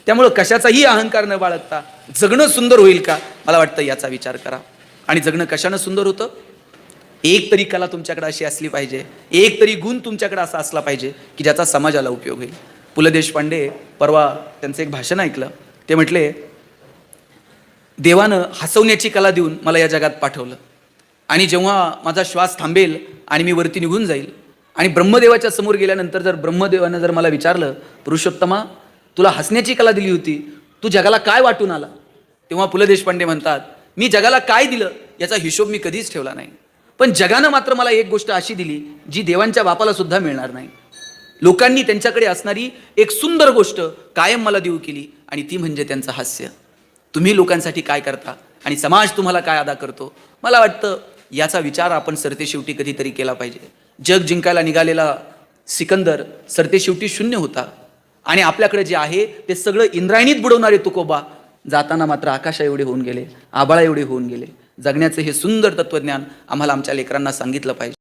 त्यामुळं कशाचाही अहंकार न बाळगता जगणं सुंदर होईल का, मला वाटतं याचा विचार करा. आणि जगणं कशानं सुंदर होतं? एक तरी कला तुमच्याकडे अशी असली पाहिजे, एक तरी गुण तुमच्याकडे असा असला पाहिजे की ज्याचा समाजाला उपयोग होईल. पु ल देशपांडे, परवा त्यांचं एक भाषण ऐकलं. ते म्हटले, देवानं हसवण्याची कला देऊन मला या जगात पाठवलं, आणि जेव्हा माझा श्वास थांबेल आणि मी वरती निघून जाईल आणि ब्रह्मदेवाच्या समोर गेल्यानंतर जर ब्रह्मदेवानं जर मला विचारलं, पुरुषोत्तमा तुला हसण्याची कला दिली होती, तू जगाला काय वाटून आला? तेव्हा पु ल देशपांडे म्हणतात, मी जगाला काय दिलं याचा हिशोब मी कधीच ठेवला नाही, पण जगानं मात्र मला एक गोष्ट अशी दिली जी देवांच्या बापाला सुद्धा मिळणार नाही. लोकांनी त्यांच्याकडे असणारी एक सुंदर गोष्ट कायम मला देऊ केली, आणि ती म्हणजे त्यांचं हास्य. तुम्ही लोकांसाठी काय करता आणि समाज तुम्हाला काय अदा करतो, मला वाटतं याचा विचार आपण सरतेशेवटी कधीतरी केला पाहिजे. जग जिंकायला निघालेला सिकंदर सरतेशेवटी शून्य होता, आणि आपल्याकडे जे आहे ते सगळं इंद्रायणीत बुडवणारे तुकोबा जाताना मात्र आकाशा एवढे होऊन गेले, आभाळा एवढे होऊन गेले. जगण्याचं हे सुंदर तत्वज्ञान आम्हाला आमच्या लेकरांना सांगितलं पाहिजे.